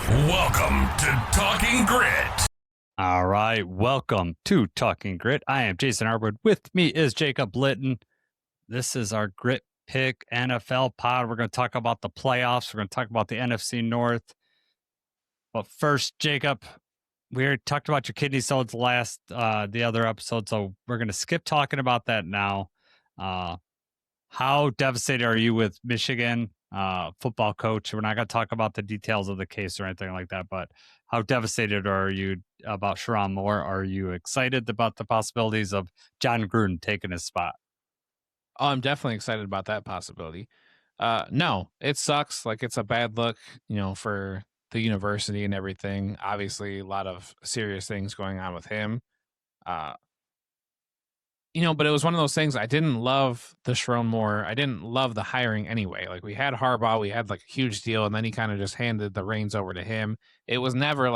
Welcome to Talking Grit. All right, welcome to Talking Grit. I am Jason Harwood. With me is Jacob Litton. This is our Grit Pick NFL pod. We're going to talk about the playoffs. We're going to talk about the NFC North. But first, Jacob, we already talked about your kidney stones the other episode, so we're going to skip talking about that now. How devastated are you with Michigan football coach? We're not going to talk about the details of the case or anything like that, but how devastated are you about Sharon Moore? Are you excited about the possibilities of John Gruden taking his spot? Oh, I'm definitely excited about that possibility. No, it sucks. Like, it's a bad look, for the university and everything. Obviously, a lot of serious things going on with him. But it was one of those things. I didn't love the Sharon Moore. I didn't love the hiring anyway. Like, we had Harbaugh, we had like a huge deal, and then he kind of just handed the reins over to him. It was never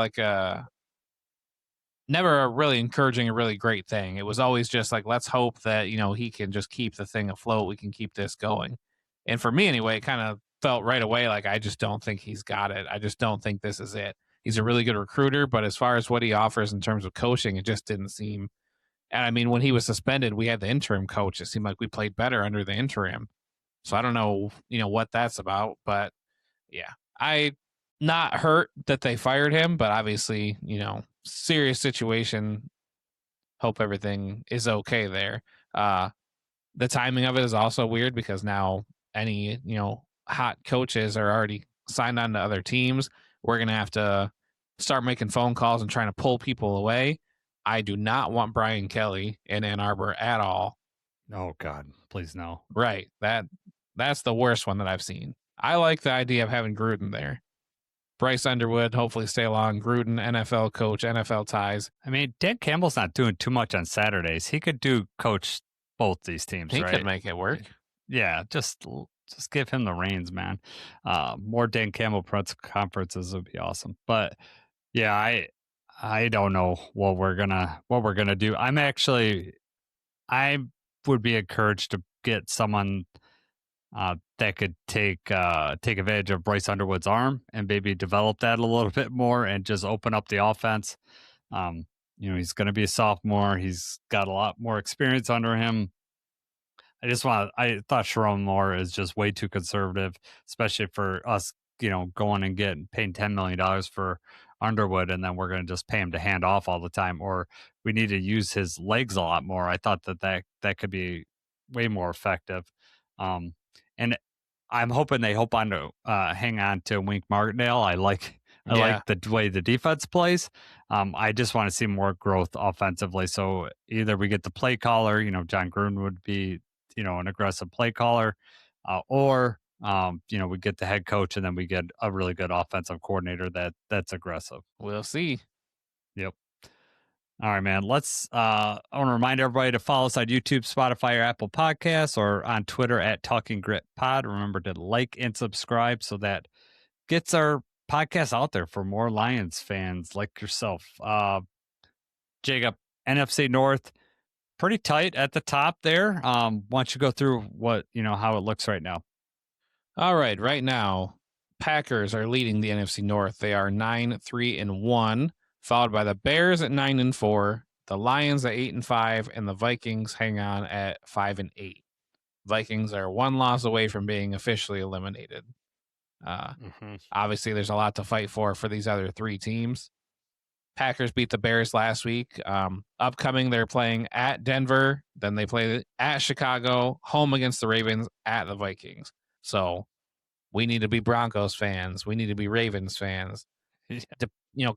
never a really encouraging, a really great thing. It was always just like, let's hope that, he can just keep the thing afloat. We can keep this going. And for me anyway, it kind of felt right away like, I just don't think he's got it. I just don't think this is it. He's a really good recruiter, but as far as what he offers in terms of coaching, it just didn't seem. And I mean, when he was suspended, we had the interim coach. It seemed like we played better under the interim. So I don't know, what that's about. But yeah, I not hurt that they fired him, but obviously, serious situation. Hope everything is okay there. The timing of it is also weird because now any, hot coaches are already signed on to other teams. We're going to have to start making phone calls and trying to pull people away. I do not want Brian Kelly in Ann Arbor at all. Oh, God, please no. Right. That's the worst one that I've seen. I like the idea of having Gruden there. Bryce Underwood, hopefully stay along. Gruden, NFL coach, NFL ties. I mean, Dan Campbell's not doing too much on Saturdays. He could coach both these teams, he right? He could make it work. Yeah, just give him the reins, man. More Dan Campbell press conferences would be awesome. But yeah, I don't know what we're gonna do. I would be encouraged to get someone that could take advantage of Bryce Underwood's arm and maybe develop that a little bit more and just open up the offense. He's going to be a sophomore. He's got a lot more experience under him. I thought Sharon Moore is just way too conservative, especially for us, going and paying $10 million for Underwood, and then we're going to just pay him to hand off all the time, or we need to use his legs a lot more. I thought that could be way more effective. And I'm hoping they hang on to Wink Martindale. I like the way the defense plays. I just want to see more growth offensively. So either we get the play caller, John Gruden would be, an aggressive play caller, or we get the head coach and then we get a really good offensive coordinator that's aggressive. We'll see. Yep. All right, man. I want to remind everybody to follow us on YouTube, Spotify, or Apple Podcasts, or on Twitter at Talking Grit Pod. Remember to like and subscribe so that gets our podcast out there for more Lions fans like yourself. Jacob, NFC North, pretty tight at the top there. Why don't you go through how it looks right now? All right. Right now, Packers are leading the NFC North. They are 9-3-1. Followed by the Bears at 9-4, the Lions at 8-5, and the Vikings hang on at 5-8. Vikings are one loss away from being officially eliminated. Obviously, there's a lot to fight for these other three teams. Packers beat the Bears last week. Upcoming, they're playing at Denver. Then they play at Chicago, home against the Ravens, at the Vikings. So we need to be Broncos fans. We need to be Ravens fans.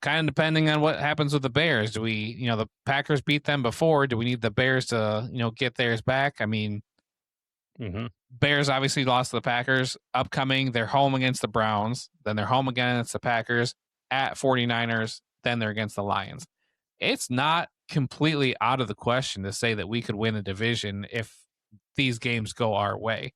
Kind of depending on what happens with the Bears. Do we, the Packers beat them before. Do we need the Bears to, get theirs back? I mean, Bears obviously lost to the Packers. Upcoming, they're home against the Browns. Then they're home against the Packers, at 49ers. Then they're against the Lions. It's not completely out of the question to say that we could win a division if these games go our way.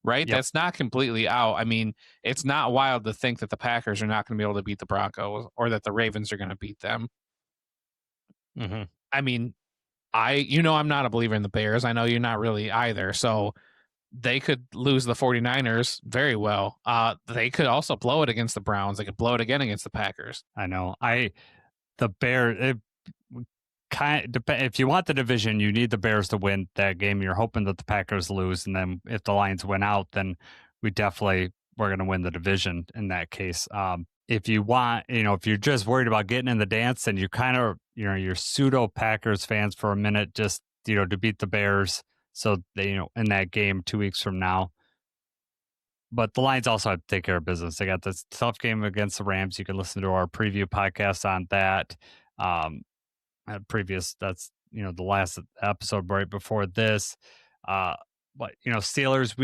Right? Yep. That's not completely out. I mean, it's not wild to think that the Packers are not going to be able to beat the Broncos or that the Ravens are going to beat them. I mean, I'm not a believer in the Bears. I know you're not really either. So they could lose the 49ers very well. They could also blow it against the Browns. They could blow it again against the Packers. I know. The Bears. If you want the division, you need the Bears to win that game. You're hoping that the Packers lose, and then if the Lions win out, then we're going to win the division in that case. If you want, if you're just worried about getting in the dance, and you kind of, you're pseudo Packers fans for a minute, just to beat the Bears, so they, in that game 2 weeks from now. But the Lions also have to take care of business. They got this tough game against the Rams. You can listen to our preview podcast on that. That's the last episode right before this. But Steelers,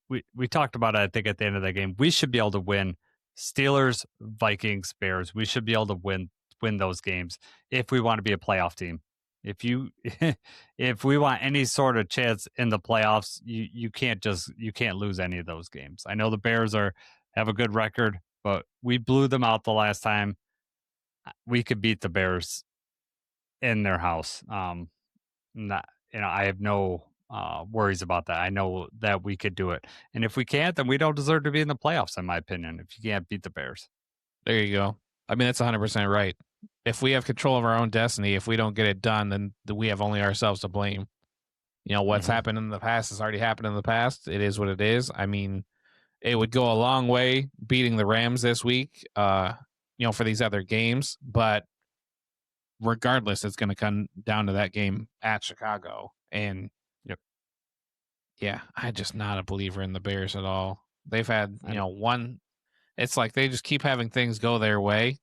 we talked about it, I think, at the end of that game. We should be able to win. Steelers, Vikings, Bears, we should be able to win those games if we want to be a playoff team. If we want any sort of chance in the playoffs, you can't lose any of those games. I know the Bears have a good record, but we blew them out the last time. We could beat the Bears in their house. I have no worries about that. I know that we could do it. And if we can't, then we don't deserve to be in the playoffs, in my opinion, if you can't beat the Bears. There you go. I mean, that's 100% right. If we have control of our own destiny, if we don't get it done, then we have only ourselves to blame. What's happened in the past has already happened in the past. It is what it is. I mean, it would go a long way beating the Rams this week, for these other games. But regardless, it's going to come down to that game at Chicago. And yeah, I'm just not a believer in the Bears at all. They've had, it's like they just keep having things go their way.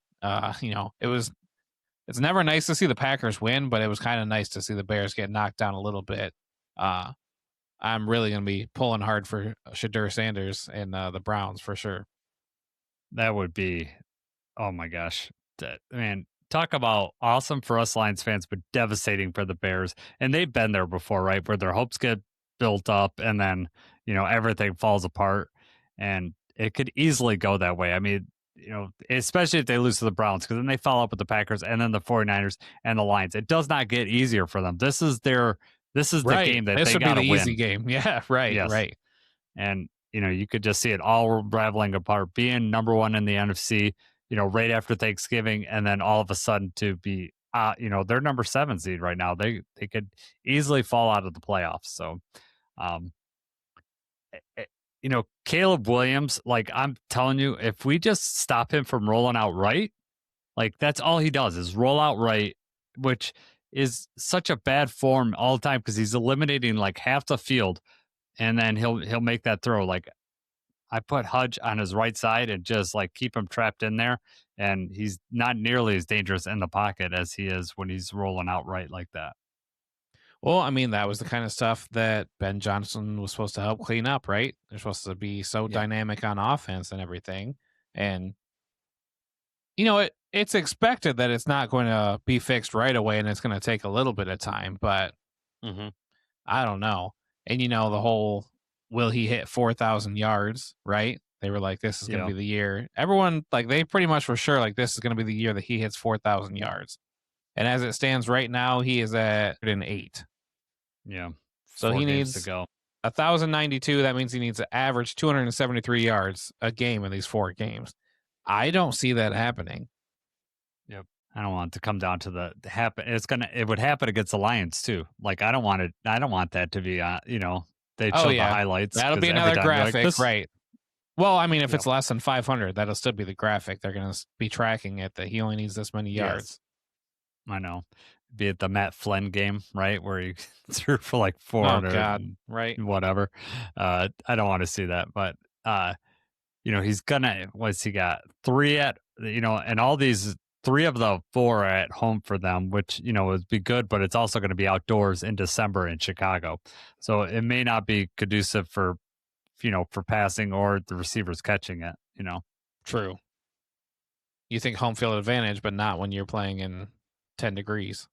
It's never nice to see the Packers win, but it was kind of nice to see the Bears get knocked down a little bit. I'm really going to be pulling hard for Shadur Sanders and the Browns for sure. That would be, oh my gosh, man. Talk about awesome for us Lions fans, but devastating for the Bears. And they've been there before, right? Where their hopes get built up and then, everything falls apart. And it could easily go that way. I mean, especially if they lose to the Browns, because then they follow up with the Packers and then the 49ers and the Lions. It does not get easier for them. This is the game that they got to win. This would be the easy game. Yeah, right, yes. Right. And, you could just see it all raveling apart, being number one in the NFC, right after Thanksgiving, and then all of a sudden to be, they're number 7 seed right now. They could easily fall out of the playoffs. So, Caleb Williams, like I'm telling you, if we just stop him from rolling out right, like that's all he does is roll out right, which is such a bad form all the time because he's eliminating like half the field, and then he'll make that throw. Like I put Hudge on his right side and just like keep him trapped in there, and he's not nearly as dangerous in the pocket as he is when he's rolling out right like that. Well, I mean, that was the kind of stuff that Ben Johnson was supposed to help clean up, right? They're supposed to be so dynamic on offense and everything. And, it's expected that it's not going to be fixed right away and it's going to take a little bit of time, but I don't know. And, the whole, will he hit 4,000 yards, right? They were like, this is going to be the year. Everyone, like, they pretty much were sure, like, this is going to be the year that he hits 4,000 yards. And as it stands right now, he is at 8. Yeah. So he needs to go 1,092. That means he needs to average 273 yards a game in these 4 games. I don't see that happening. Yep. I don't want it to come down to the happen. It would happen against the Lions too. Like I don't want that to be, they show the highlights. That'll be another graphic, like, right? Well, I mean, if it's less than 500, that'll still be the graphic. They're going to be tracking it that he only needs this many yards. I know. Be it the Matt Flynn game, right, where he threw for like 400, right? Whatever. I don't want to see that, but he's gonna. What's he got? 3 at and all these 3 of the 4 are at home for them, which would be good, but it's also going to be outdoors in December in Chicago, so it may not be conducive for for passing or the receivers catching it. True. You think home field advantage, but not when you're playing in 10 degrees.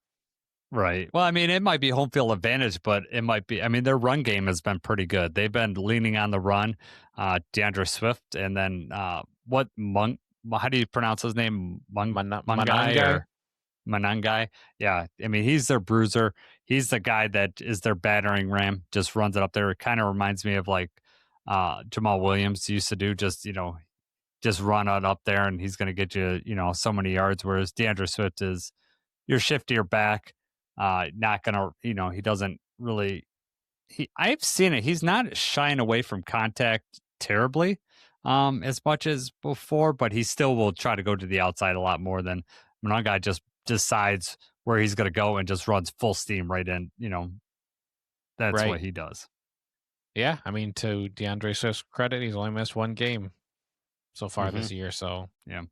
Right. Well, I mean, it might be home field advantage, but it might be. I mean, their run game has been pretty good. They've been leaning on the run, DeAndre Swift, and then how do you pronounce his name? Mungai? Manungai. Yeah, I mean, he's their bruiser. He's the guy that is their battering ram, just runs it up there. It kind of reminds me of like Jamal Williams used to do, just run it up there and he's going to get you, so many yards. Whereas DeAndre Swift is your shiftier back, not going to, he doesn't really, I've seen it. He's not shying away from contact terribly as much as before, but he still will try to go to the outside a lot more than Monongai just decides where he's going to go and just runs full steam right in. That's Right. what he does. Yeah, I mean, to DeAndre Swift's credit, he's only missed one game so far this Mhm. year. So Yeah.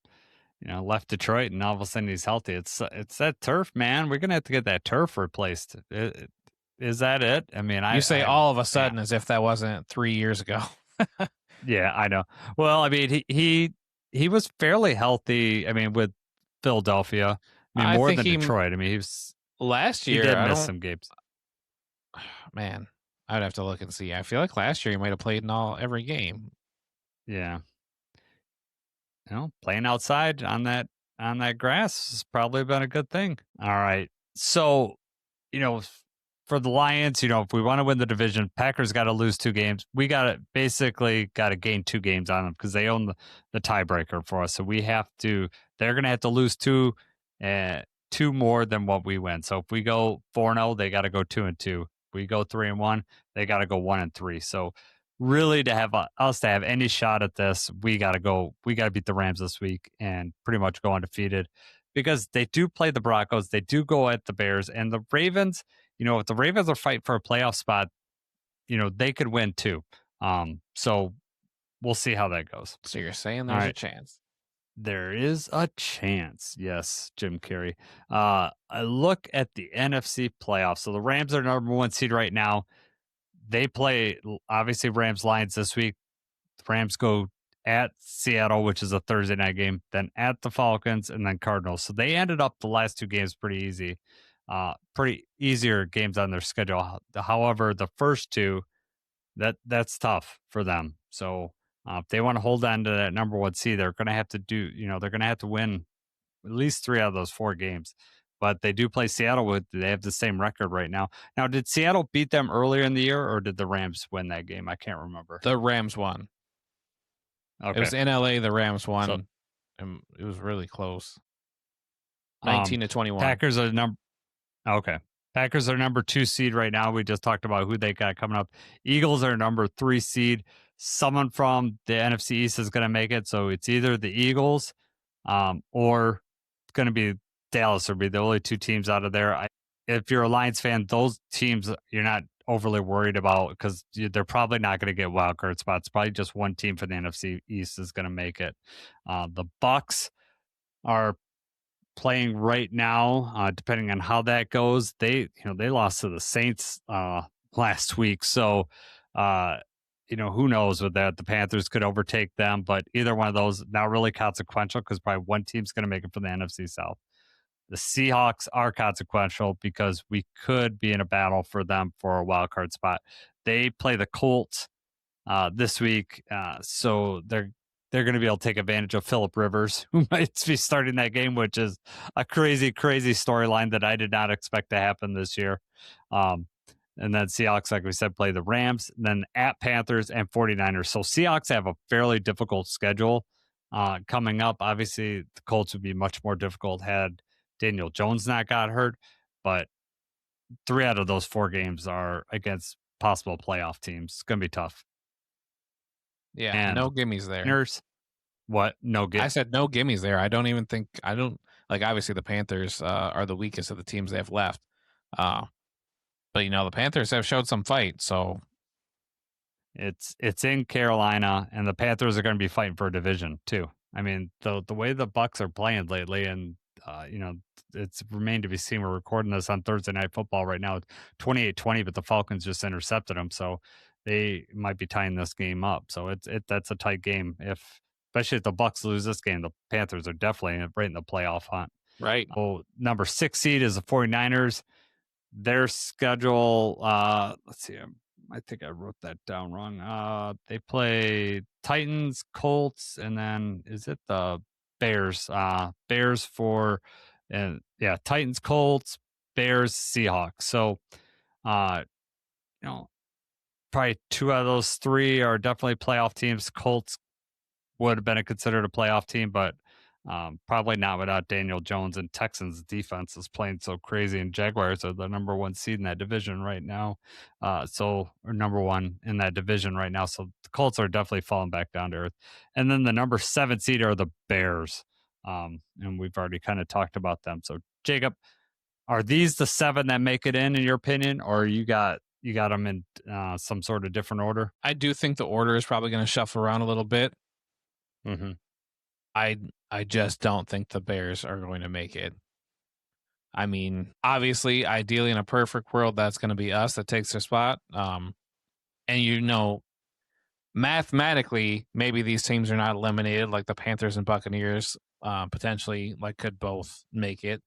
Left Detroit and all of a sudden he's healthy. It's that turf, man. We're gonna have to get that turf replaced. Is that it? I mean, you say all of a yeah, sudden as if that wasn't 3 years ago. yeah, I know. Well, I mean, he was fairly healthy. I mean, with Philadelphia, I mean, I more think than he Detroit. I mean, last he year. did I miss don't. some games. Man, I'd have to look and see. I feel like last year he might have played in every game. Yeah, playing outside on that grass has probably been a good thing. All right, so you know, for the Lions, if we want to win the division, Packers got to lose 2 games. We basically got to gain 2 games on them because they own the tiebreaker for us. So they're going to have to lose 2, 2 more than what we win. So if we go 4-0, they got to go 2-2. If we go 3-1, they got to go 1-3. So really to have us to have any shot at this, we got to beat the Rams this week and pretty much go undefeated because they do play the Broncos. They do go at the Bears and the Ravens. If the Ravens are fighting for a playoff spot, they could win too. So we'll see how that goes. So you're saying there's a chance? There is a chance. Yes, Jim Carrey. I look at the NFC playoffs. So the Rams are number 1 seed right now. They play obviously Rams Lions this week. The Rams go at Seattle, which is a Thursday night game, then at the Falcons, and then Cardinals. So they ended up the last 2 games pretty easy, pretty easier games on their schedule. However, the first 2, that's tough for them. So if they want to hold on to that number 1 seed, they're going to have to they're going to have to win at least 3 out of those 4 games. But they do play Seattle they have the same record right now. Now, did Seattle beat them earlier in the year or did the Rams win that game? I can't remember. The Rams won. Okay. It was in LA. The Rams won. So, and it was really close. 19-21. Packers are Packers are number 2 seed right now. We just talked about who they got coming up. Eagles are number 3 seed. Someone from the NFC East is going to make it. So it's either the Eagles or it's going to be Dallas. Or be the only 2 teams out of there. If you're a Lions fan, those teams you're not overly worried about because they're probably not going to get wild card spots. Probably just one team for the NFC East is going to make it. The Bucks are playing right now, depending on how that goes. They lost to the Saints last week, so who knows with that. The Panthers could overtake them, but either one of those not really consequential because probably one team's going to make it for the NFC South. The Seahawks are consequential because we could be in a battle for them for a wild card spot. They play the Colts this week, so they're going to be able to take advantage of Phillip Rivers, who might be starting that game, which is a crazy, crazy storyline that I did not expect to happen this year. And then Seahawks, like we said, play the Rams, then at Panthers and 49ers. So Seahawks have a fairly difficult schedule coming up. Obviously, the Colts would be much more difficult had Daniel Jones not got hurt, but 3 out of those 4 games are against possible playoff teams. It's going to be tough. Yeah, and no gimmies there. What? No gimmies? I said no gimmies there. I don't like. Obviously, the Panthers are the weakest of the teams they have left, but the Panthers have showed some fight. So it's in Carolina, and the Panthers are going to be fighting for a division too. I mean, the way the Bucks are playing lately, and it's remained to be seen. We're recording this on Thursday Night Football right now, 28-20, but the Falcons just intercepted them, so they might be tying this game up. So that's a tight game. Especially if the Bucks lose this game, the Panthers are definitely right in the playoff hunt. Right. Oh, number 6 seed is the 49ers. Their schedule, let's see, I think I wrote that down wrong. They play Titans, Colts, and then is it the Bears? Bears for And yeah, Titans, Colts, Bears, Seahawks. So, uh, you know, probably 2 out of those 3 are definitely playoff teams. Colts would have been considered a playoff team, but probably not without Daniel Jones. And Texans defense is playing so crazy, and Jaguars are the number 1 seed in that division right now. Or number 1 in that division right now. So the Colts are definitely falling back down to earth. And then the number 7 seed are the Bears. And we've already kind of talked about them. So Jacob, are these the 7 that make it in your opinion, or you got them in some sort of different order? I do think the order is probably going to shuffle around a little bit. Mm-hmm. I just don't think the Bears are going to make it. I mean, obviously, ideally, in a perfect world, that's going to be us that takes their spot. And mathematically, maybe these teams are not eliminated, like the Panthers and Buccaneers potentially could both make it.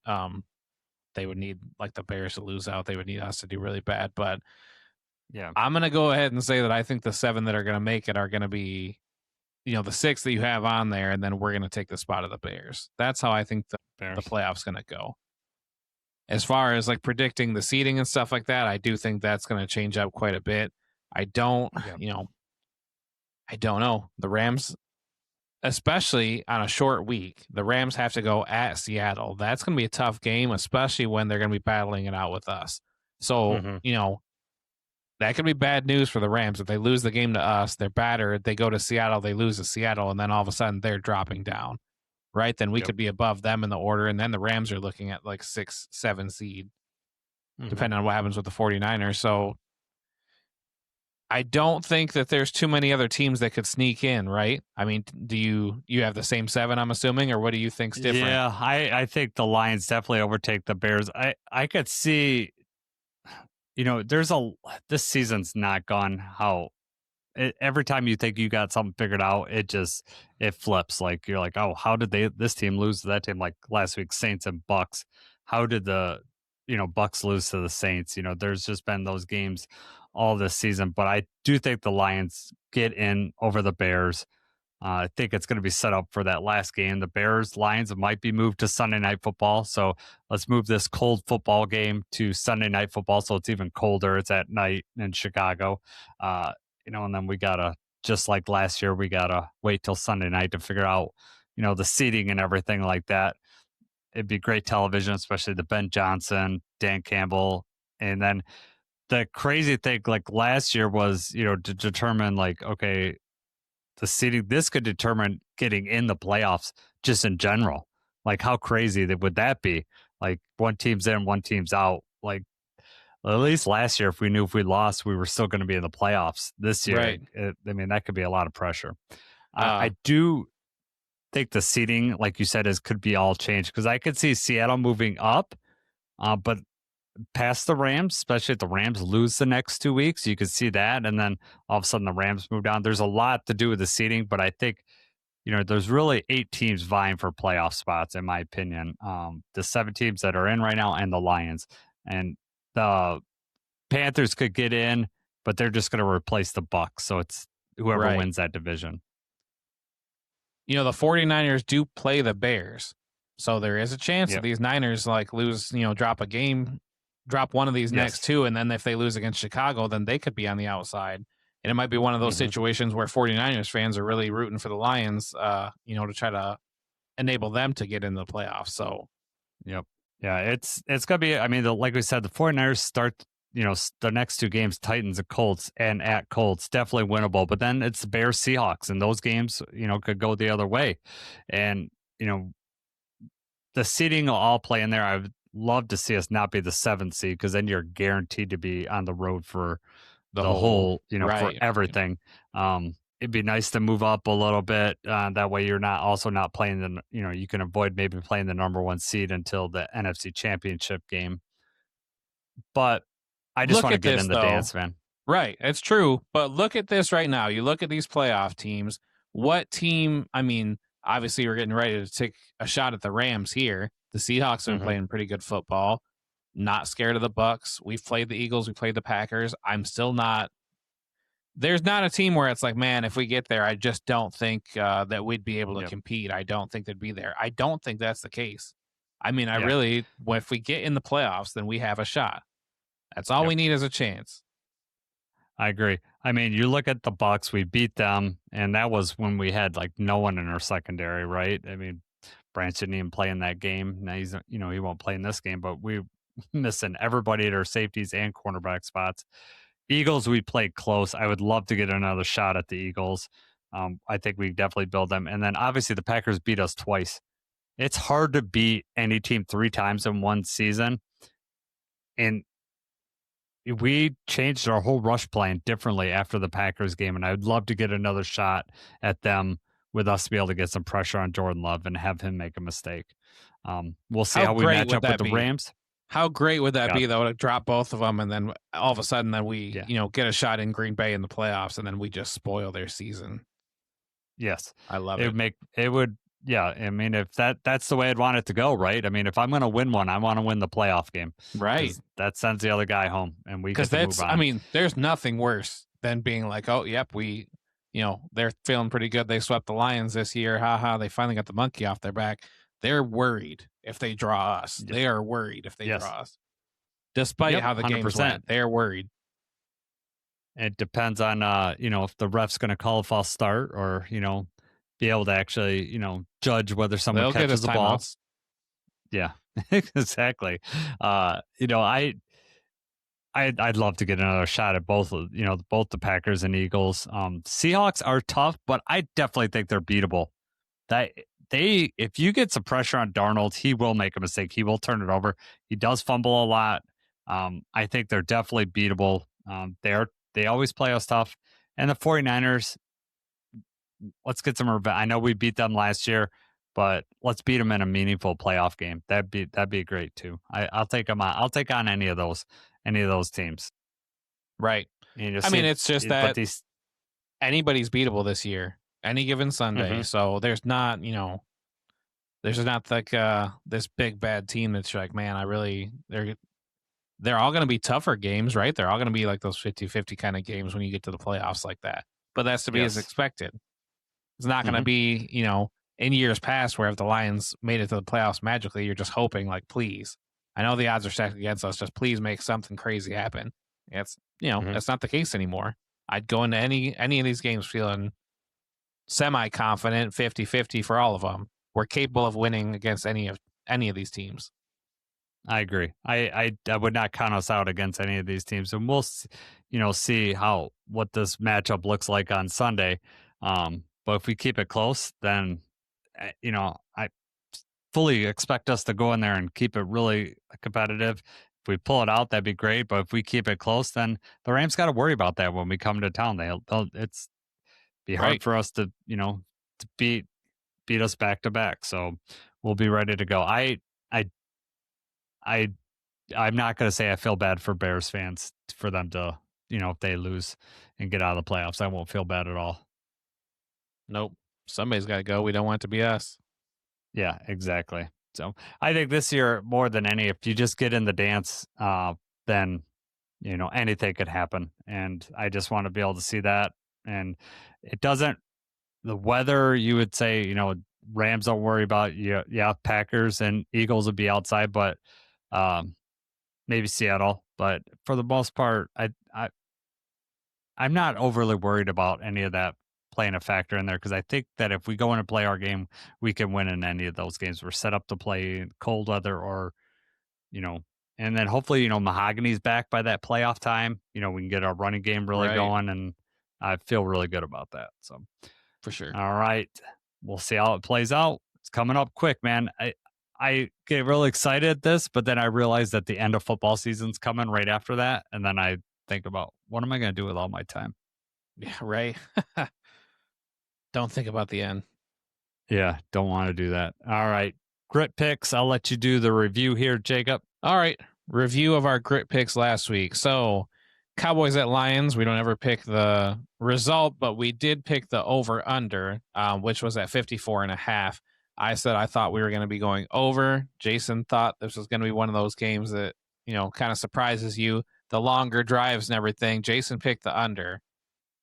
They would need the Bears to lose out. They would need us to do really bad. But yeah, I'm going to go ahead and say that I think the 7 that are going to make it are going to be, the 6 that you have on there, and then we're going to take the spot of the Bears. That's how I think the playoffs going to go. As far as predicting the seeding and stuff like that, I do think that's going to change up quite a bit. I don't know. The Rams, especially on a short week, the Rams have to go at Seattle. That's going to be a tough game, especially when they're going to be battling it out with us. So, that could be bad news for the Rams. If they lose the game to us, they're battered. They go to Seattle, they lose to Seattle, and then all of a sudden they're dropping down, right? Then we could be above them in the order, and then the Rams are looking at 6, 7 seed, depending on what happens with the 49ers. So I don't think that there's too many other teams that could sneak in, right? I mean, do you have the same 7, I'm assuming, or what do you think's different? Yeah, I think the Lions definitely overtake the Bears. I could see, this season's not gone how every time you think you got something figured out, it flips. You're like, oh, how did this team lose to that team? Like last week, Saints and Bucks. How did the Bucks lose to the Saints? There's just been those games all this season, but I do think the Lions get in over the Bears. I think it's going to be set up for that last game. The Bears Lions might be moved to Sunday Night Football. So let's move this cold football game to Sunday Night Football. So it's even colder. It's at night in Chicago. And then we got to, just like last year, we got to wait till Sunday night to figure out, the seating and everything like that. It'd be great television, especially the Ben Johnson, Dan Campbell. And then the crazy thing, last year was, to determine okay, the seeding, this could determine getting in the playoffs just in general. How crazy would that be? One team's in, one team's out. At least last year, if we knew if we lost, we were still going to be in the playoffs. This year, right. That could be a lot of pressure. I do think the seeding, like you said, could be all changed because I could see Seattle moving up, but past the Rams, especially if the Rams lose the next 2 weeks, you could see that, and then all of a sudden the Rams move down. There's a lot to do with the seeding, but I think there's really 8 teams vying for playoff spots, in my opinion. The 7 teams that are in right now, and the Lions, and the Panthers could get in, but they're just going to replace the Bucks, so it's whoever wins that division. The 49ers do play the Bears, so there is a chance that these Niners lose, drop a game, drop one of these next 2, and then if they lose against Chicago, then they could be on the outside. And it might be one of those situations where 49ers fans are really rooting for the Lions, to try to enable them to get into the playoffs. So, yeah, it's going to be, like we said, the 49ers start, the next 2 games, Titans and Colts, and at Colts, definitely winnable. But then it's the Bears Seahawks, and those games, could go the other way. And, the seeding will all play in there. I would love to see us not be the 7th seed, because then you're guaranteed to be on the road for the whole for everything. It'd be nice to move up a little bit. That way you're not playing you can avoid maybe playing the number 1 seed until the NFC Championship game. But I just want to get in the dance, man. Right. It's true. But look at this right now. You look at these playoff teams. What team, obviously we're getting ready to take a shot at the Rams here. The Seahawks have been playing pretty good football. Not scared of the Bucks. We've played the Eagles. We played the Packers. I'm still not. There's not a team where it's like, man, if we get there, I just don't think that we'd be able to compete. I don't think they'd be there. I don't think that's the case. I mean, if we get in the playoffs, then we have a shot. That's all we need is a chance. I agree. I mean, you look at the Bucks, we beat them, and that was when we had like no one in our secondary, right? I mean, Branch didn't even play in that game. Now he's, he won't play in this game, but we missing everybody at our safeties and cornerback spots. Eagles, we played close. I would love to get another shot at the Eagles. I think we definitely build them. And then obviously the Packers beat us twice. It's hard to beat any team 3 times in one season. And we changed our whole rush plan differently after the Packers game, and I'd love to get another shot at them with us to be able to get some pressure on Jordan Love and have him make a mistake. We'll see how we match up with the Rams. How great would that be, though, to drop both of them, and then all of a sudden then we, get a shot in Green Bay in the playoffs, and then we just spoil their season. Yes. I love it. Yeah, I mean, if that's the way I'd want it to go, right? I mean, if I'm going to win one, I want to win the playoff game. Right. That sends the other guy home, and we get to move on. I mean, there's nothing worse than being like, oh, yep, they're feeling pretty good. They swept the Lions this year. Ha, they finally got the monkey off their back. They're worried if they draw us. Yep. They are worried if they draw us. Despite how the games went, they're worried. It depends on, if the ref's going to call a false start or, be able to actually, judge whether someone catches the ball. Yeah, exactly. I'd love to get another shot at both the Packers and Eagles. Seahawks are tough, but I definitely think they're beatable. If you get some pressure on Darnold, he will make a mistake. He will turn it over. He does fumble a lot. I think they're definitely beatable. They always play us tough. And the 49ers, let's get some revenge. I know we beat them last year, but let's beat them in a meaningful playoff game. That'd be great too. I'll take them on. I'll take on any of those teams. Right. It's just that anybody's beatable this year, any given Sunday. Mm-hmm. So there's not, there's not like this big bad team that's like, man, they're all going to be tougher games, right? They're all going to be like those 50-50 kind of games when you get to the playoffs like that. But that's to be as expected. It's not going to be, in years past where if the Lions made it to the playoffs magically, you're just hoping, like, please. I know the odds are stacked against us. Just please make something crazy happen. It's, that's not the case anymore. I'd go into any of these games feeling semi-confident, 50-50 for all of them. We're capable of winning against any of these teams. I agree. I would not count us out against any of these teams, and we'll see what this matchup looks like on Sunday. But if we keep it close, then I fully expect us to go in there and keep it really competitive. If we pull it out, that'd be great. But if we keep it close, then the Rams got to worry about that when we come to town. It's be hard for us to to beat us back to back. So we'll be ready to go. I'm not going to say I feel bad for Bears fans for them to, if they lose and get out of the playoffs. I won't feel bad at all. Nope. Somebody's got to go. We don't want it to be us. Yeah, exactly. So I think this year, more than any, if you just get in the dance, then, anything could happen. And I just want to be able to see that. And it doesn't, the weather, you would say, Rams don't worry about. Yeah, Packers and Eagles would be outside, but maybe Seattle. But for the most part, I'm not overly worried about any of that playing a factor in there, because I think that if we go in and play our game, we can win in any of those games. We're set up to play in cold weather or, and then hopefully, Mahogany's back by that playoff time. We can get our running game really going, and I feel really good about that. So for sure. All right. We'll see how it plays out. It's coming up quick, man. I get really excited at this, but then I realize that the end of football season's coming right after that. And then I think about, what am I going to do with all my time? Yeah, right. Don't think about the end. Yeah, don't want to do that. All right. Grit picks. I'll let you do the review here, Jacob. All right. Review of our grit picks last week. So Cowboys at Lions. We don't ever pick the result, but we did pick the over-under, which was at 54.5. I said I thought we were going to be going over. Jason thought this was going to be one of those games that, kind of surprises you. The longer drives and everything. Jason picked the under.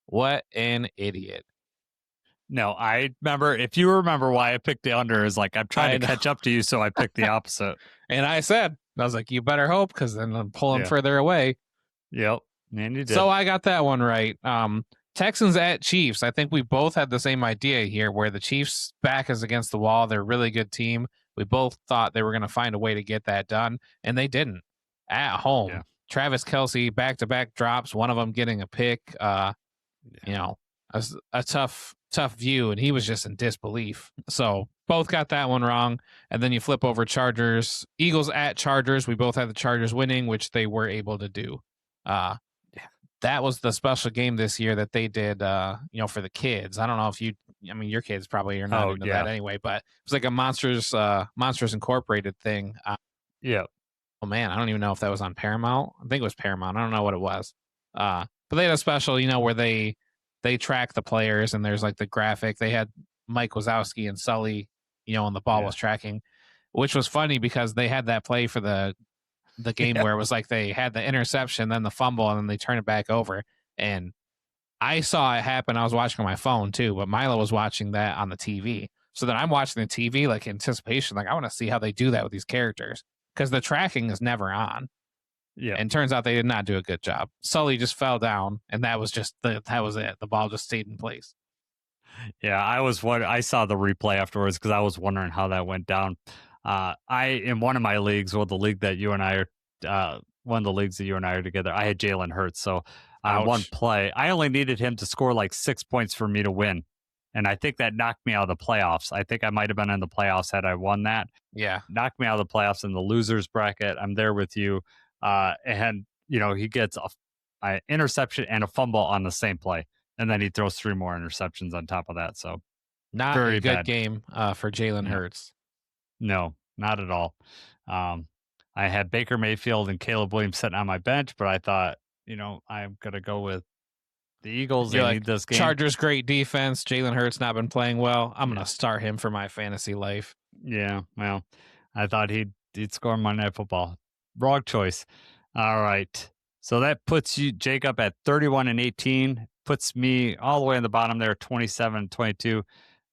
What an idiot. No, I remember. If you remember why I picked the under, is like I'm trying to catch up to you, so I picked the opposite. And I was like, you better hope, because then I'm pulling Yeah. further away. Yep, and you did. So I got that one right. Texans at Chiefs. I think we both had the same idea here, where the Chiefs' back is against the wall. They're a really good team. We both thought they were going to find a way to get that done, and they didn't. At home, Yeah. Travis Kelce back-to-back drops, one of them getting a pick. You know, a tough view, and he was just in disbelief. So both got that one wrong. And then you flip over Chargers, Eagles at Chargers. We both had the Chargers winning, which they were able to do. That was the special game this year that they did, for the kids. I don't know if your kids probably are not into that anyway, but it was like a Monsters Incorporated thing. Yeah. Oh man, I don't even know if that was on Paramount. I think it was Paramount. I don't know what it was. But they had a special, where they track the players, and there's like the graphic. They had Mike Wazowski and Sully, and the ball was tracking, which was funny because they had that play for the game where it was like they had the interception, then the fumble, and then they turn it back over. And I saw it happen. I was watching on my phone too, but Milo was watching that on the TV. So then I'm watching the TV, like anticipation, like I want to see how they do that with these characters, because the tracking is never on. Yeah. And turns out they did not do a good job. Sully just fell down, and that was it. The ball just stayed in place. Yeah, I saw the replay afterwards because I was wondering how that went down. In one of my leagues, one of the leagues that you and I are together, I had Jalen Hurts. So on one play, I only needed him to score like 6 points for me to win. And I think that knocked me out of the playoffs. I think I might have been in the playoffs had I won that. Yeah. Knocked me out of the playoffs in the losers bracket. I'm there with you. And he gets a interception and a fumble on the same play. And then he throws 3 more interceptions on top of that. So not very a good bad game for Jalen Hurts. No, not at all. I had Baker Mayfield and Caleb Williams sitting on my bench, but I thought, I'm going to go with the Eagles. They need this game. Chargers, great defense. Jalen Hurts not been playing well. I'm going to start him for my fantasy life. Yeah, well, I thought he'd score Monday Night Football. Wrong choice. All right. So that puts you, Jacob, at 31-18. Puts me all the way in the bottom there, 27-22.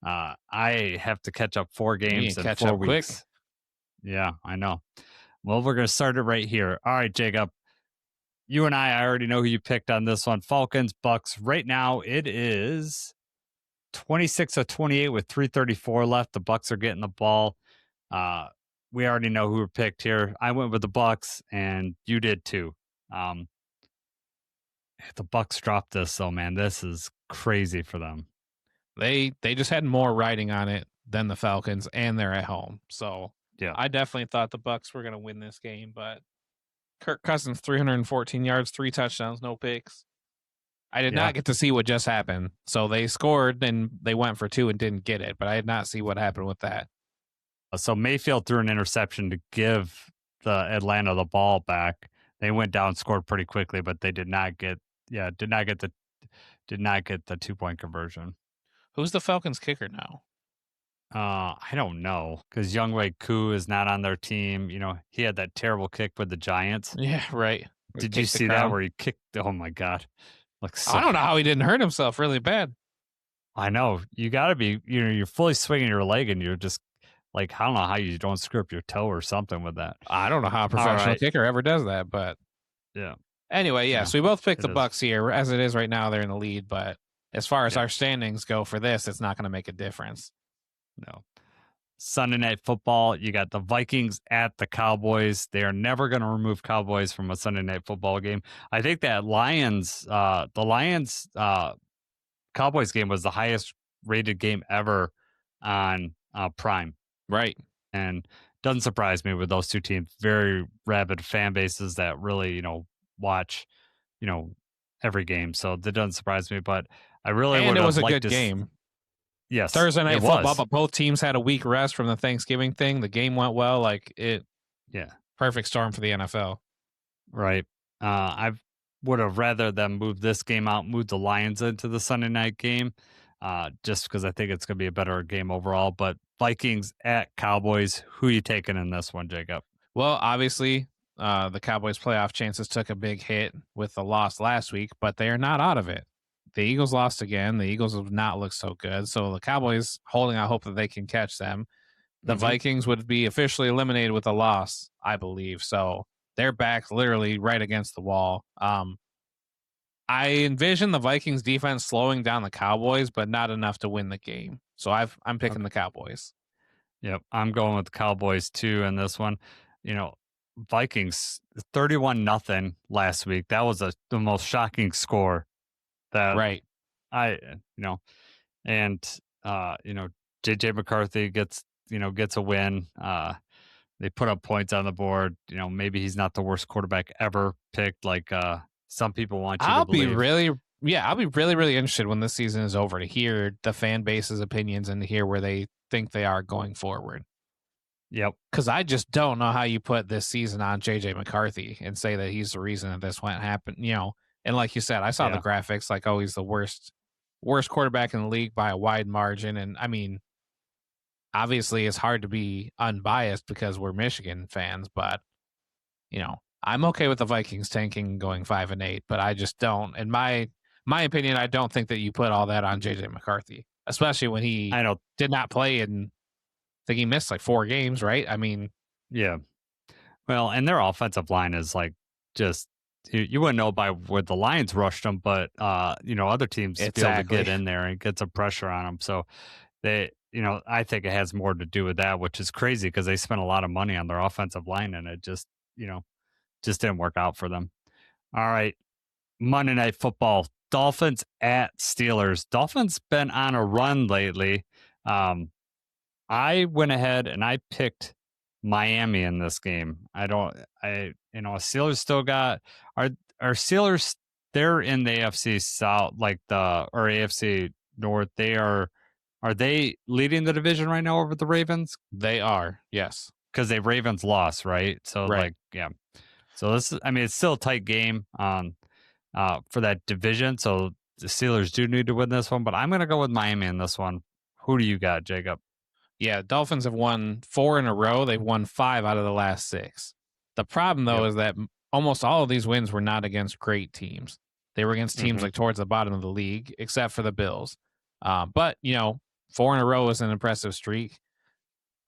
I have to catch up 4 games in 4 weeks. Quick. Yeah, I know. Well, we're going to start it right here. All right, Jacob. You and I already know who you picked on this one. Falcons, Bucks. Right now, it is 26-28 with 3:34 left. The Bucks are getting the ball. We already know who we picked here. I went with the Bucks, and you did too. The Bucks dropped this, so man, this is crazy for them. They just had more riding on it than the Falcons, and they're at home. So yeah, I definitely thought the Bucks were going to win this game, but Kirk Cousins, 314 yards, 3 touchdowns, no picks. I did not get to see what just happened. So they scored and they went for 2 and didn't get it, but I did not see what happened with that. So Mayfield threw an interception to give the Atlanta the ball back. They went down, scored pretty quickly, but they did not get the 2-point conversion. Who's the Falcons kicker now? I don't know, because Younghoe Koo is not on their team. He had that terrible kick with the Giants. Yeah, right. Did you see that where he kicked? Oh my God. I don't know how he didn't hurt himself really bad. I know. You got to be, you're fully swinging your leg and you're just like, I don't know how you don't screw up your toe or something with that. I don't know how a professional kicker ever does that, but yeah. Anyway, so we both picked the Bucks here. As it is right now, they're in the lead, but as far as our standings go for this, it's not going to make a difference. No. Sunday Night Football, you got the Vikings at the Cowboys. They are never going to remove Cowboys from a Sunday Night Football game. I think that Cowboys game was the highest rated game ever on Prime. Right. And doesn't surprise me with those two teams. Very rabid fan bases that really, watch, every game. So that doesn't surprise me, but I really would have liked this. And it was a good game. Yes. Thursday Night Football, but both teams had a week rest from the Thanksgiving thing. The game went well. Perfect storm for the NFL. Right. I would have rather them move this game out, move the Lions into the Sunday night game, just because I think it's going to be a better game overall. But Vikings at Cowboys, who are you taking in this one, Jacob? Well, obviously, the Cowboys' playoff chances took a big hit with the loss last week, but they are not out of it. The Eagles lost again. The Eagles have not looked so good. So the Cowboys holding out hope that they can catch them. The Vikings would be officially eliminated with a loss, I believe. So they're back literally right against the wall. I envision the Vikings defense slowing down the Cowboys, but not enough to win the game. So I'm picking the Cowboys. Yep, I'm going with the Cowboys too in this one. Vikings 31-0 last week. That was the most shocking score that Right. JJ McCarthy gets a win. They put up points on the board. Maybe he's not the worst quarterback ever picked, like some people want you to believe. I'll be really, really interested when this season is over to hear the fan base's opinions and to hear where they think they are going forward. Yep. Because I just don't know how you put this season on JJ McCarthy and say that he's the reason that this happened. And like you said, I saw the graphics, like, oh, he's the worst quarterback in the league by a wide margin. And I mean, obviously it's hard to be unbiased because we're Michigan fans, but I'm okay with the Vikings tanking and going 5-8, but I just don't. In my opinion, I don't think that you put all that on JJ McCarthy, especially when he did not play and I think he missed like 4 games, right? I mean, yeah. Well, and their offensive line is like just you wouldn't know by where the Lions rushed them, but other teams be able to get in there and get some pressure on them. So they, I think it has more to do with that, which is crazy because they spent a lot of money on their offensive line and it just didn't work out for them. All right, Monday Night Football, Dolphins at Steelers. Dolphins been on a run lately. I went ahead and I picked Miami in this game. Steelers still got are Steelers. They're in the AFC South, or AFC North. Are they leading the division right now over the Ravens? They are, yes, because they Ravens lost, right? So right. So this is, it's still a tight game for that division. So the Steelers do need to win this one, but I'm going to go with Miami in this one. Who do you got, Jacob? Yeah, Dolphins have won 4 in a row. They've won 5 out of the last 6. The problem, though, is that almost all of these wins were not against great teams. They were against teams like towards the bottom of the league, except for the Bills. But 4 in a row is an impressive streak.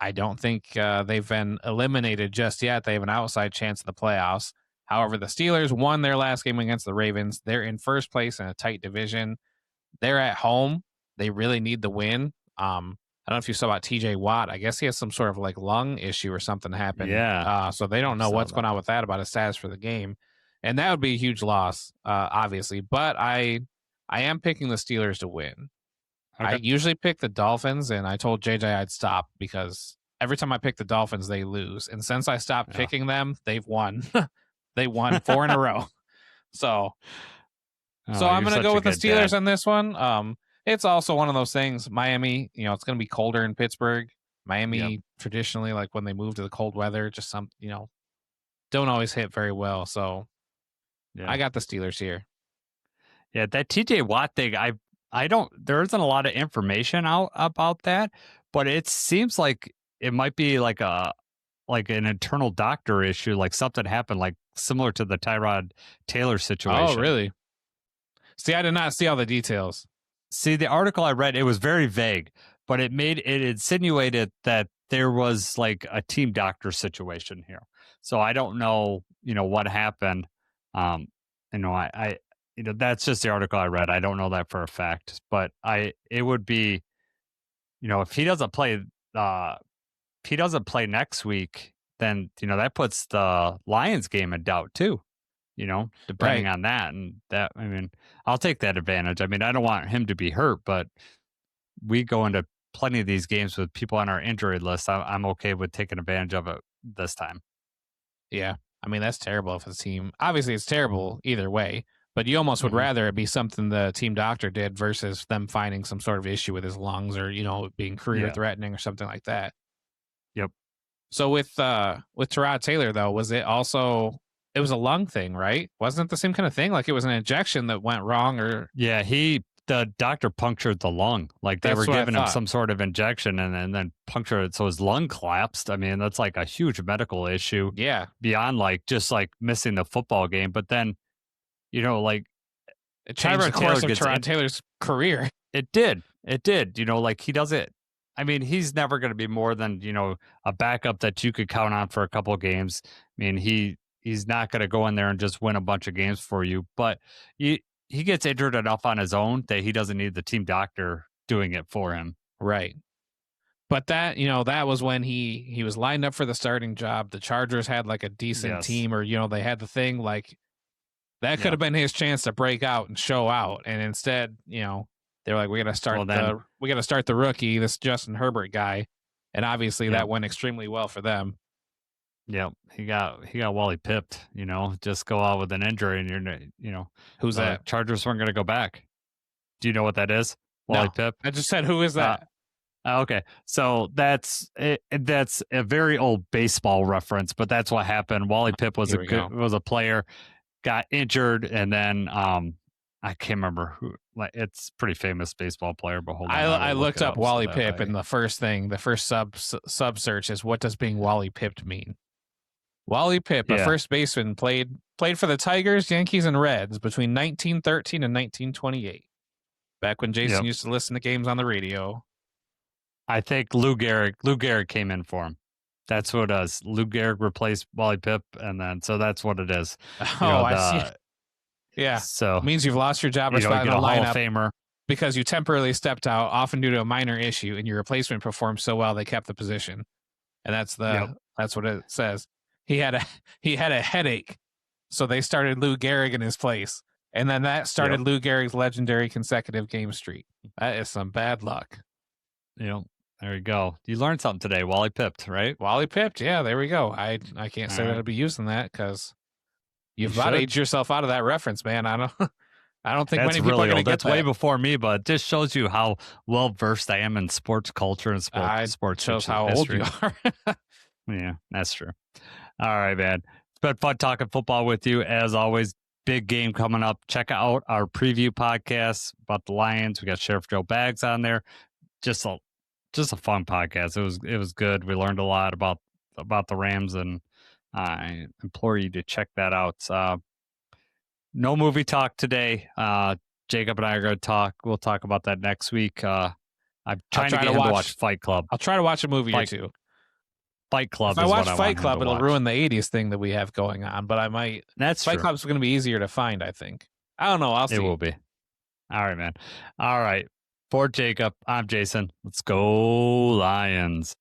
I don't think they've been eliminated just yet. They have an outside chance of the playoffs. However, the Steelers won their last game against the Ravens. They're in first place in a tight division. They're at home. They really need the win. I don't know if you saw about TJ Watt. I guess he has some sort of like lung issue or something happened. Yeah. So they don't know what's going on with that, about his status for the game. And that would be a huge loss, obviously. But I am picking the Steelers to win. Okay. I usually pick the Dolphins, and I told JJ I'd stop because every time I pick the Dolphins, they lose. And since I stopped picking them, they've won. They won 4 in a row. So I'm going to go with the Steelers on this one. It's also one of those things. Miami, it's going to be colder in Pittsburgh. Miami traditionally, like when they move to the cold weather, just don't always hit very well. So I got the Steelers here. Yeah, that TJ Watt thing, there isn't a lot of information out about that, but it seems like it might be like an internal doctor issue, like something happened, like similar to the Tyrod Taylor situation. Oh, really? See, I did not see all the details. See, the article I read, it was very vague, but it insinuated that there was like a team doctor situation here. So I don't know, what happened. That's just the article I read. I don't know that for a fact, but it would be, if he doesn't play next week, then, that puts the Lions game in doubt too, depending on that. And that, I'll take that advantage. I don't want him to be hurt, but we go into plenty of these games with people on our injury list. I'm okay with taking advantage of it this time. Yeah. That's terrible if a team, obviously it's terrible either way, but you almost would rather it be something the team doctor did versus them finding some sort of issue with his lungs or, being career threatening or something like that. Yep. So with Tyrod Taylor though, it was a lung thing, right? Wasn't it the same kind of thing? Like it was an injection that went wrong or? Yeah, the doctor punctured the lung. Like they were giving him some sort of injection and then punctured it. So his lung collapsed. That's like a huge medical issue. Yeah. Beyond like just like missing the football game. But then, It changed the course of gets Tyrod Taylor's career. It did. It did. Like he does it. I mean, he's never going to be more than, a backup that you could count on for a couple of games. I mean, he's not going to go in there and just win a bunch of games for you, but he gets injured enough on his own that he doesn't need the team doctor doing it for him. Right. But that, that was when he was lined up for the starting job. The Chargers had like a decent team, or, they had the thing like that could have been his chance to break out and show out. And instead, they're like, we got to start the rookie, this Justin Herbert guy. And obviously that went extremely well for them. Yep. He got Wally pipped, just go out with an injury and who's that? Chargers weren't going to go back. Do you know what that is? Wally Pipp? I just said, who is that? Okay. So that's a very old baseball reference, but that's what happened. Wally Pipp was a player, got injured, and then I can't remember who. Like, it's a pretty famous baseball player, but hold on. I looked up Wally Pipp, and the first sub search is, what does being Wally Pipped mean? Wally Pipp, a first baseman, played for the Tigers, Yankees, and Reds between 1913 and 1928. Back when Jason used to listen to games on the radio. I think Lou Gehrig came in for him. That's what it is. Lou Gehrig replaced Wally Pipp, and then so that's what it is. I see. Yeah. So it means you've lost your job or spot in the lineup Hall of Famer because you temporarily stepped out, often due to a minor issue, and your replacement performed so well they kept the position. And that's what it says. He had a headache, so they started Lou Gehrig in his place, and then that started Lou Gehrig's legendary consecutive game streak. That is some bad luck. There you go. You learned something today. Wally Pipped, right? Wally Pipped. Yeah, there we go. I can't say that I'd be using that because you've about aged yourself out of that reference, man. I don't think many people are going to get That's that. way before me, but it just shows you how well versed I am in sports culture and sports shows how history. old you are. Yeah, that's true. All right, man. It's been fun talking football with you. As always, big game coming up. Check out our preview podcast about the Lions. We got Sheriff Joe Baggs on there. Just a fun podcast. It was good. We learned a lot about the Rams, and I implore you to check that out. No movie talk today. Jacob and I are going to talk. We'll talk about that next week. I'm trying to get him to watch Fight Club. I'll try to watch a movie or two. Fight Club. If I watch Fight Club, it'll ruin the 80s thing that we have going on. But I might. That's Fight true. Club's going to be easier to find, I think. I don't know. I'll see. It will be. All right, man. All right. For Jacob, I'm Jason. Let's go Lions.